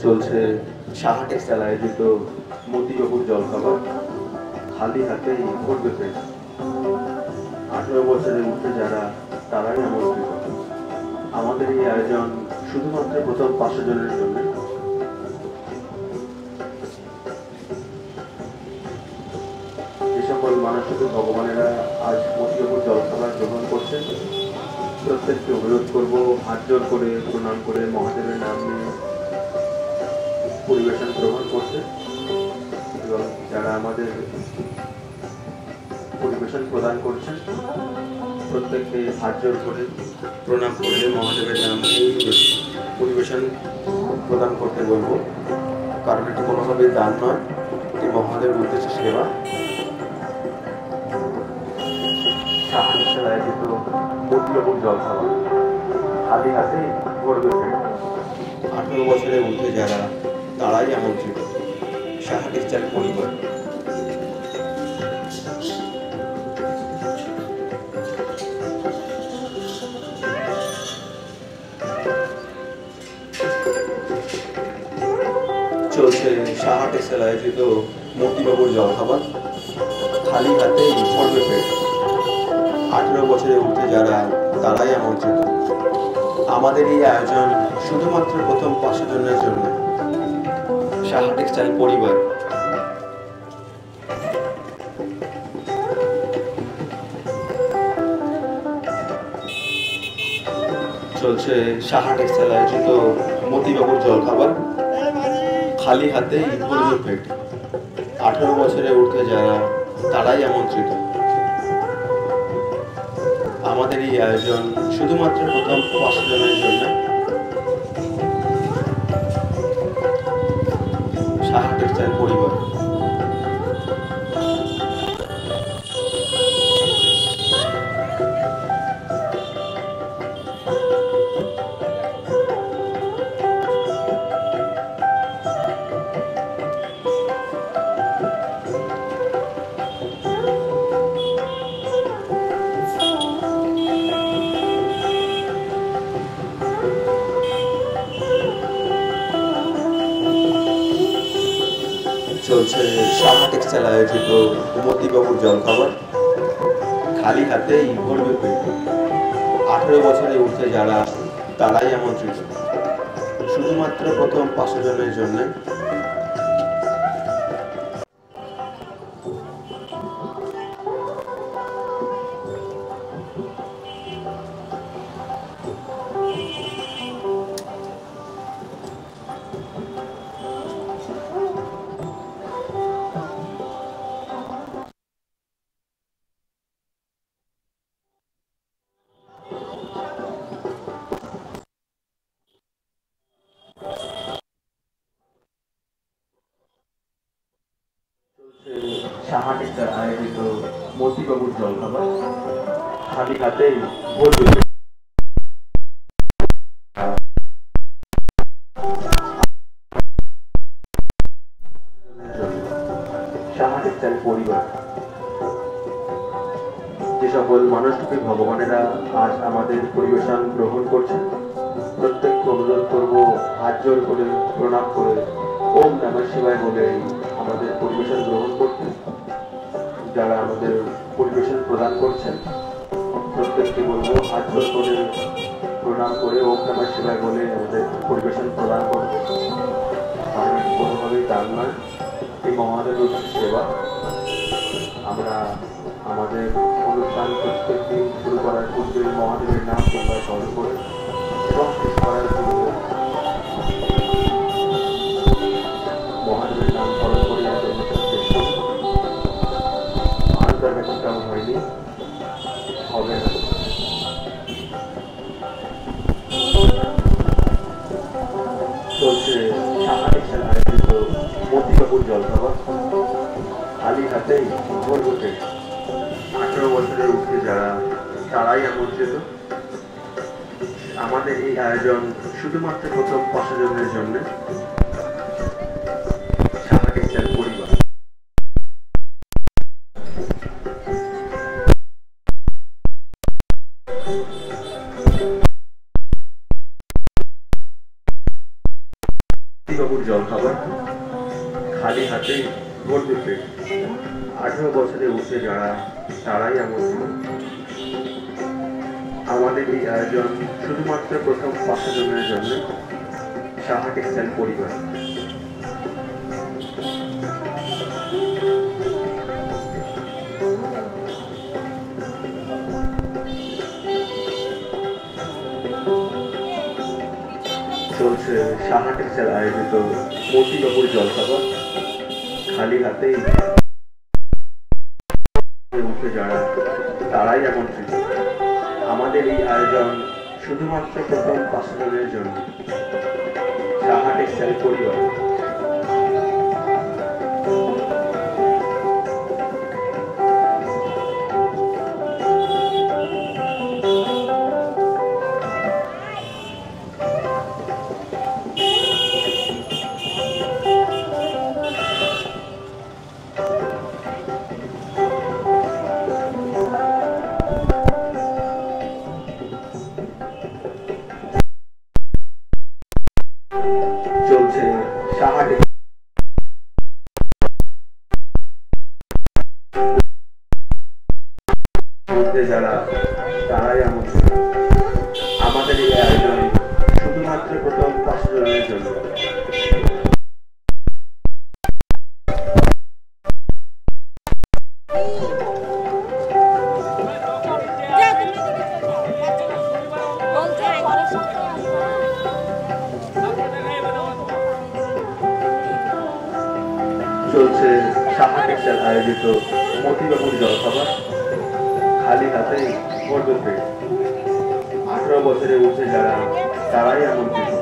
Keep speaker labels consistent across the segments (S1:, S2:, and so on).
S1: চলছে সাহা টেক্সটাইল আয়োজিত মতিবাবুর জলখাবার খালি হাতেই ভরবে পেট। 18 বছরের ঊর্ধ্বে যারা তারাই আমন্ত্রিত। আমাদের এই আয়োজন শুধুমাত্র প্রথম 500 জনের জন্য। যে সকল মানসিক ভগবানেরা আজ মতিবাবুর জলখাবার গ্রহণ করছেন, প্রত্যেককে অনুরোধ করব হাত জোর করে প্রণাম করে মহাদেবের নাম নিয়ে পরিবেশন গ্রহণ করতে, এবং যারা আমাদের পরিবেশন প্রদান করছেন প্রত্যেককে হাত জোর করে প্রণাম করে মহাদেবের নাম নিয়ে পরিবেশন প্রদান করতে বলবো, কারণ এটি কোনোভাবেই দান নয়, এটি মহাদেবের উদ্দেশ্যে সেবা। সাহা টেক্সটাইল আয়োজিত মতিবাবুর জলখাবার খালি হাতে ভরবে পেট। 18 বছরের ঊর্ধ্বে যারা তারাই আমন্ত্রিত। সাহা টেক্সটাইল পরিবার। চলছে সাহা টেক্সটাইল আয়োজিত মতিবাবুর জলখাবার খালি হাতে ভরবে পেট। 18 বছরের ঊর্ধ্বে যারা তারাই আমন্ত্রিত। আমাদের এই আয়োজন শুধুমাত্র প্রথম 500 জনের জন্য। সাহা টেক্সটাইল পরিবার। চলছে সাহা টেক্সটাইল আয়োজিত মতিবাবুর জলখাবার খালি হাতেই ভরবে পেট। 18 বছরের ঊর্ধ্বে যারা তারাই আমন্ত্রিত। আমাদের এই আয়োজন শুধুমাত্র প্রথম 500 জনের জন্য। সাহা টেক্সটাইল পরিবার। চলছে সাহা টেক্সটাইল আয়োজিত মতিবাবুর জলখাবার খালি হাতেই ভরবে পেট। 18 বছরের ঊর্ধ্বে যারা তারাই আমন্ত্রিত। শুধুমাত্র প্রথম 500 জনের জন্য। সাহা টেক্সটাইল আয়োজিত মতিবাবুর জলখাবার খালি হাতেই ভরবে পেট। সাহা টেক্সটাইল পরিবার। যে সকল মানসরূপী ভগবানেরা আজ আমাদের পরিবেশন গ্রহণ করছেন প্রত্যেককে অনুরোধ করব হাত জোর করে প্রণাম করে ওম নমঃ শিবায় বলে আমাদের পরিবেশন গ্রহণ করতে। যারা আমাদের পরিবেশন প্রদান করছেন প্রত্যেককে বলবো হাত জোর করে প্রণাম করে ওম নমঃ শিবায় বলে আমাদের পরিবেশন প্রদান করতে, কারণ এটি কোনোভাবেই দান নয়, এই মহাদেবের উদ্দেশ্যে সেবা। আমরা আমাদের অনুষ্ঠান প্রত্যেক দিন শুরু করার পূর্বে মহাদেবের নাম কিংবা স্মরণ করে এবং শেষ করার পূর্বে মহাদেবের নাম স্মরণ করে আমাদের অনুষ্ঠান শেষ করি। আনন্দের ব্যাপারটাও হয়নি, হবে না। চলছে সাহা টেক্সটাইল আয়োজিত মতিবাবুর জলখাবার খালি হাতেই ভরবে পেট। 18 বছরের ঊর্ধ্বে যারা তারাই আমন্ত্রিত। আমাদের এই আয়োজন শুধুমাত্র প্রথম 500 জনের জন্য। সাহা টেক্সটাইল পরিবার। মতিবাবুর জলখাবার খালি হাতে ভর্তি পেট 18 বছরে উঠে যারা তারাই আমন্ত্রিত। আমাদের এই আয়োজন শুধুমাত্র প্রথম 500 জনের জন্য সাহা টেক্সটাইল পরিবার। চলছে সাহা টেক্সটাইল আয়োজিত মতিবাবুর জলখাবার খালি হাতেই উঠে যারা তারাই আমন্ত্রিত। আমাদের এই আয়োজন শুধুমাত্র প্রথম 500 জনের জন্য সাহা টেক্সটাইল পরিবার। চলছে সাহা মধ্যে যারা তারাই আমন্ত্রিত। আমাদের এই আয়োজন শুধুমাত্র প্রথম 500 জনের জন্য। চলছে সাহা টেক্সটাইল আয়োজিত মতিবাবুর জলখাবার খালি হাতে ভর্তি পেট 18 বছরে উঠে যারা তারাই আমন্ত্রিত।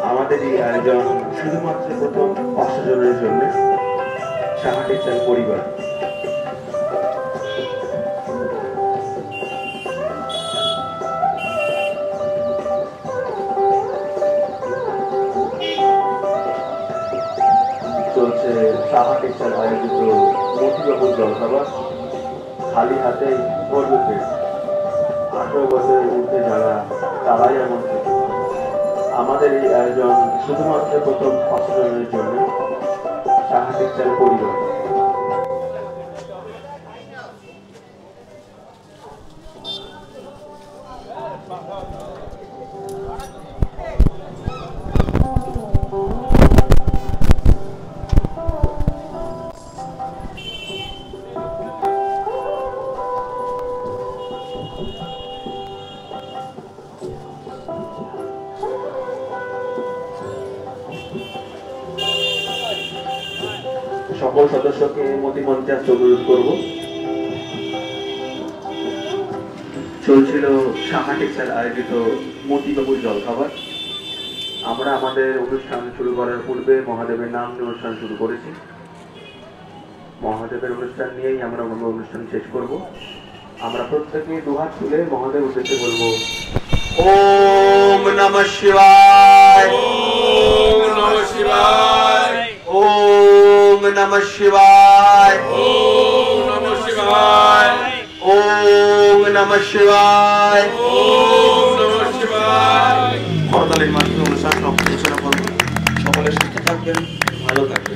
S1: আমাদের এই আয়োজন শুধুমাত্র প্রথম 500 জনের জন্য সাহা টেক্সটাইল পরিবার। চলছে সাহা টেক্সটাইল আয়োজিত মতিবাবুর জলখাবার খালি হাতে ভর্তি পেট 18 বছরে উঠে যারা তারাই আমন্ত্রিত। আমাদের এই আয়োজন শুধুমাত্র প্রথম 500 জনের জন্য সাহা টেক্সটাইল পরিবার। সকল সদস্যকে মতিমঞ্চে অনুরোধ করব। চলছিল সাহা টেক্সটাইল আয়োজিত মতিবাবুর জলখাবার। আমরা আমাদের অনুষ্ঠান শুরু করার পূর্বে মহাদেবের নাম নিয়ে অনুষ্ঠান শুরু করেছি। মহাদেবের অনুষ্ঠান নিয়েই আমরা অনুষ্ঠান শেষ করব। আমরা প্রত্যেকে দুহাত তুলে মহাদেব উদ্দেশ্যে বলবো ওম নমঃ শিবায়, ওম নমঃ শিবায়, ওম নমঃ শিবায়, ওম নমঃ শিবায়, ওম নমঃ শিবায়, ওম নমঃ শিবায়। করতালির মাধ্যমে অনুষ্ঠান সমাপ্ত ঘোষণা করব। সকলে সুস্থ থাকবেন, ভালো থাকবেন।